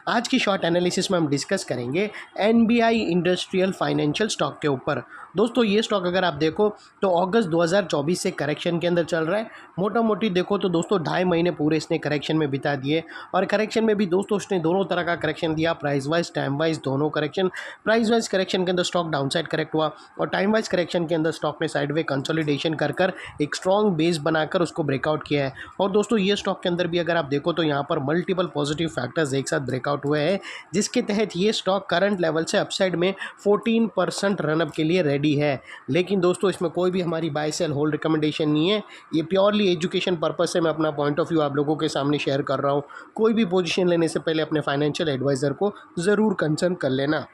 आज की short analysis में हम डिस्कस करेंगे एनबीआई इंडस्ट्रियल फाइनेंशियल स्टॉक के ऊपर। दोस्तों ये स्टॉक अगर आप देखो तो अगस्त 2024 से करेक्शन के अंदर चल रहा है। मोटा मोटी देखो तो दोस्तों 2.5 महीने पूरे इसने करेक्शन में बिता दिए और करेक्शन में भी दोस्तों उसने दोनों तरह का करेक्शन दिया, प्राइस वाइज टाइम वाइज दोनों करेक्शन। प्राइस वाइज करेक्शन के अंदर स्टॉक डाउन साइड करेक्ट हुआ और टाइम वाइज करेक्शन के अंदर स्टॉक ने साइडवे कंसोलिडेशन कर कर एक स्ट्रॉन्ग बेस बनाकर उसको ब्रेकआउट किया है। और दोस्तों ये स्टॉक के अंदर भी अगर आप देखो तो यहाँ पर मल्टीपल पॉजिटिव फैक्टर्स एक साथ ब्रेकआउट हुए हैं, जिसके तहत ये स्टॉक करंट लेवल से अपसाइड में 14% रनअप के लिए रेडी है। लेकिन दोस्तों इसमें कोई भी हमारी बाय सेल होल्ड रिकमेंडेशन नहीं है, ये प्योरली एजुकेशन पर्पज से मैं अपना पॉइंट ऑफ व्यू आप लोगों के सामने शेयर कर रहा हूँ। कोई भी पोजीशन लेने से पहले अपने फाइनेंशियल एडवाइज़र को ज़रूर कंसल्ट कर लेना।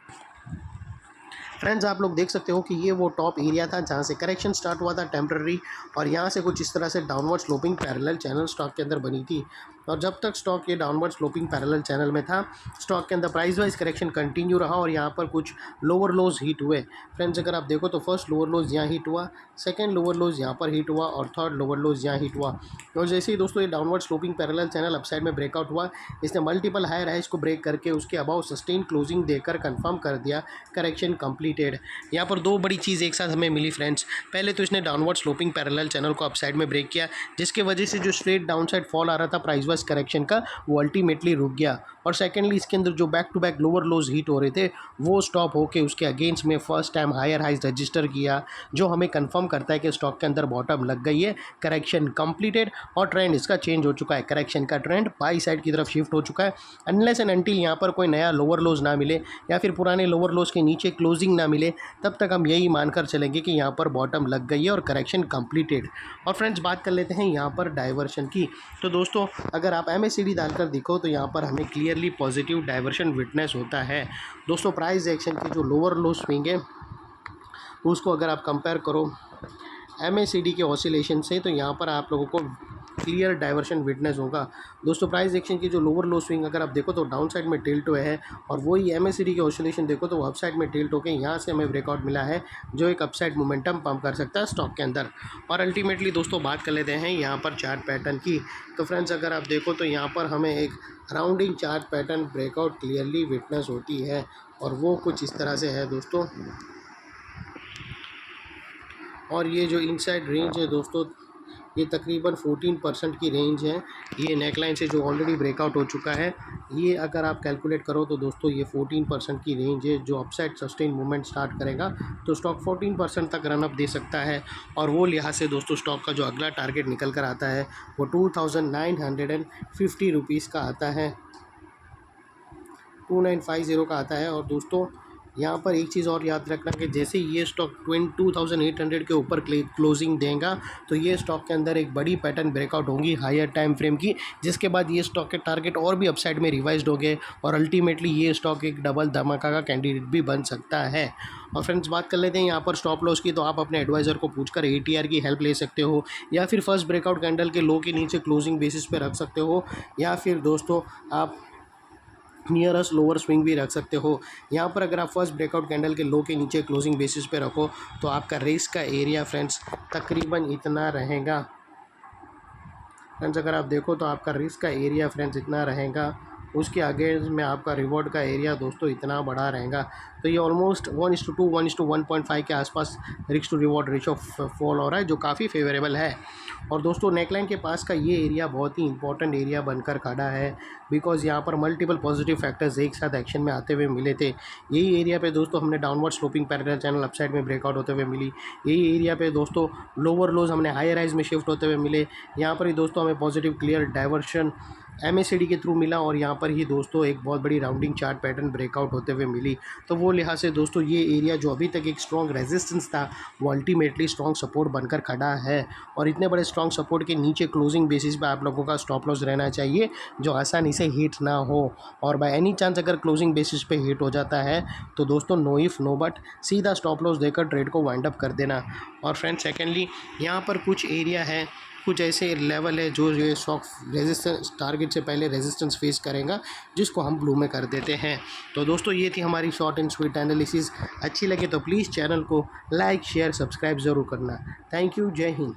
फ्रेंड्स आप लोग देख सकते हो कि ये वो टॉप एरिया था जहाँ से करेक्शन स्टार्ट हुआ था टेम्पररी, और यहाँ से कुछ इस तरह से downward sloping parallel channel stock के अंदर बनी थी। और जब तक स्टॉक ये डाउनवर्ड स्लोपिंग पैरेलल चैनल में था, स्टॉक के अंदर प्राइस वाइज करेक्शन कंटिन्यू रहा और यहाँ पर कुछ लोअर लोज हिट हुए। फ्रेंड्स अगर आप देखो तो फर्स्ट लोअर लोज यहाँ हिट हुआ, सेकंड लोअर लोज यहाँ पर हिट हुआ और थर्ड लोअर लोज यहाँ हिट हुआ। और जैसे ही दोस्तों ये downward sloping parallel channel upside में ब्रेकआउट हुआ, इसने मल्टीपल हायर हाइज को ब्रेक करके उसके अबाउ सस्टेन क्लोजिंग देकर कंफर्म कर दिया करेक्शन कंप्लीटेड। यहाँ पर दो बड़ी चीज़ एक साथ हमें मिली फ्रेंड्स। पहले तो इसने डाउनवर्ड स्लोपिंग पैरेलल चैनल को अपसाइड में ब्रेक किया, जिसके वजह से जो स्ट्रेट डाउन साइड फॉल आ रहा था प्राइस वाइज करेक्शन का, वो अल्टीमेटली रुक गया। और सेकेंडली इसके अंदर जो back to back lower lows hit हो रहे थे वो स्टॉप होके उसके अगेंस्ट में first time higher highs register किया, जो हमें कंफर्म करता है कि स्टॉक के अंदर बॉटम लग गई है, करेक्शन कंप्लीटेड और ट्रेंड इसका चेंज हो चुका है। करेक्शन का ट्रेंड बाई साइड की तरफ शिफ्ट हो चुका है। अनलेस एंड अनटिल यहाँ पर कोई नया लोअर लोज ना मिले या फिर पुराने लोअर लोज के नीचे क्लोजिंग ना मिले, तब तक हम यही मानकर चलेंगे कि यहाँ पर बॉटम लग गई है और करेक्शन कंप्लीटेड। और फ्रेंड्स बात कर लेते हैं यहाँ पर डाइवर्शन की। तो दोस्तों अगर आप MACD डालकर देखो तो यहाँ पर हमें क्लियरली पॉजिटिव डाइवर्शन विटनेस होता है। दोस्तों प्राइस एक्शन की जो लोअर लो स्विंग है उसको अगर आप कंपेयर करो MACD के ऑसिलेशन से, तो यहाँ पर आप लोगों को क्लियर डाइवर्शन विटनेस होगा। दोस्तों प्राइस एक्शन की जो लोअर लो स्विंग अगर आप देखो तो डाउन साइड में टिल्ट हुए है, और वही MACD के ऑसिलेशन देखो तो वो अपसाइड में टिल्ट होकर यहाँ से हमें ब्रेकआउट मिला है, जो एक अपसाइड मोमेंटम पंप कर सकता है स्टॉक के अंदर। और अल्टीमेटली दोस्तों बात कर लेते हैं यहाँ पर चार्ट पैटर्न की। तो फ्रेंड्स अगर आप देखो तो यहाँ पर हमें एक rounding chart pattern breakout clearly witness होती है, और वो कुछ इस तरह से है दोस्तों। और ये जो इनसाइड रेंज है दोस्तों, ये तकरीबन 14% की रेंज है। ये नेकलाइन से जो ऑलरेडी ब्रेकआउट हो चुका है, ये अगर आप कैलकुलेट करो तो दोस्तों ये 14% की रेंज है। जो अपसाइड सस्टेन मूवमेंट स्टार्ट करेगा तो स्टॉक 14% तक रनअप दे सकता है। और वो लिहाज से दोस्तों स्टॉक का जो अगला टारगेट निकल कर आता है वो 2950 रुपीज़ का आता है, 2950 का आता है। और दोस्तों यहाँ पर एक चीज़ और याद रखना कि जैसे ये स्टॉक 2800 के ऊपर क्लोजिंग देगा तो ये स्टॉक के अंदर एक बड़ी पैटर्न ब्रेकआउट होगी हायर टाइम फ्रेम की, जिसके बाद ये स्टॉक के टारगेट और भी अपसाइड में रिवाइज्ड हो गए और अल्टीमेटली ये स्टॉक एक डबल धमाका का कैंडिडेट भी बन सकता है। और फ्रेंड्स बात कर लेते हैं यहाँ पर स्टॉप लॉस की। तो आप अपने एडवाइज़र को पूछकर ATR की हेल्प ले सकते हो, या फिर फर्स्ट ब्रेकआउट कैंडल के लो के नीचे क्लोजिंग बेसिस पे रख सकते हो, या फिर दोस्तों आप नियरस्ट लोअर स्विंग भी रख सकते हो। यहाँ पर अगर आप फर्स्ट ब्रेकआउट कैंडल के लो के नीचे क्लोजिंग बेसिस पे रखो तो आपका रिस्क का एरिया फ्रेंड्स तकरीबन इतना रहेगा। फ्रेंड्स अगर आप देखो तो आपका रिस्क का एरिया फ्रेंड्स इतना रहेगा, उसके अगेंस्ट में आपका रिवॉर्ड का एरिया दोस्तों इतना बड़ा रहेगा। तो ये ऑलमोस्ट 1:2 1:1.5 के आसपास risk to reward ratio fall हो रहा है, जो काफ़ी फेवरेबल है। और दोस्तों नेकलाइन के पास का ये एरिया बहुत ही इंपॉर्टेंट एरिया बनकर खड़ा है, बिकॉज़ यहाँ पर मल्टीपल पॉजिटिव फैक्टर्स एक साथ एक्शन में आते हुए मिले थे। यही एरिया पे दोस्तों हमने downward sloping parallel channel upside में ब्रेकआउट होते हुए मिली। यही एरिया पे दोस्तों लोअर लोज हमने हायर हाइज में शिफ्ट होते हुए मिले। यहाँ पर ही दोस्तों हमें पॉजिटिव क्लियर डाइवर्शन MACD के थ्रू मिला, और यहाँ पर ही दोस्तों एक बहुत बड़ी राउंडिंग चार्ट पैटर्न ब्रेकआउट होते हुए मिली। तो वो लिहाज से दोस्तों ये एरिया जो अभी तक एक स्ट्रॉन्ग रेजिस्टेंस था, वो अल्टीमेटली स्ट्रॉन्ग सपोर्ट बनकर खड़ा है। और इतने बड़े स्ट्रॉन्ग सपोर्ट के नीचे क्लोजिंग बेसिस पे आप लोगों का स्टॉप लॉस रहना चाहिए, जो आसानी से हिट ना हो। और बाय एनी चांस अगर क्लोजिंग बेसिस पे हिट हो जाता है तो दोस्तों नो इफ़ नो बट सीधा स्टॉप लॉस देकर ट्रेड को वाइंड अप कर देना। और फ्रेंड सेकेंडली यहाँ पर कुछ एरिया है, कुछ ऐसे लेवल है जो ये स्टॉक रेजिस्टेंस टारगेट से पहले रेजिस्टेंस फेस करेगा, जिसको हम ब्लू में कर देते हैं। तो दोस्तों ये थी हमारी शॉर्ट एंड स्वीट एनालिसिस। अच्छी लगे तो प्लीज़ चैनल को लाइक शेयर सब्सक्राइब ज़रूर करना। थैंक यू, जय हिंद।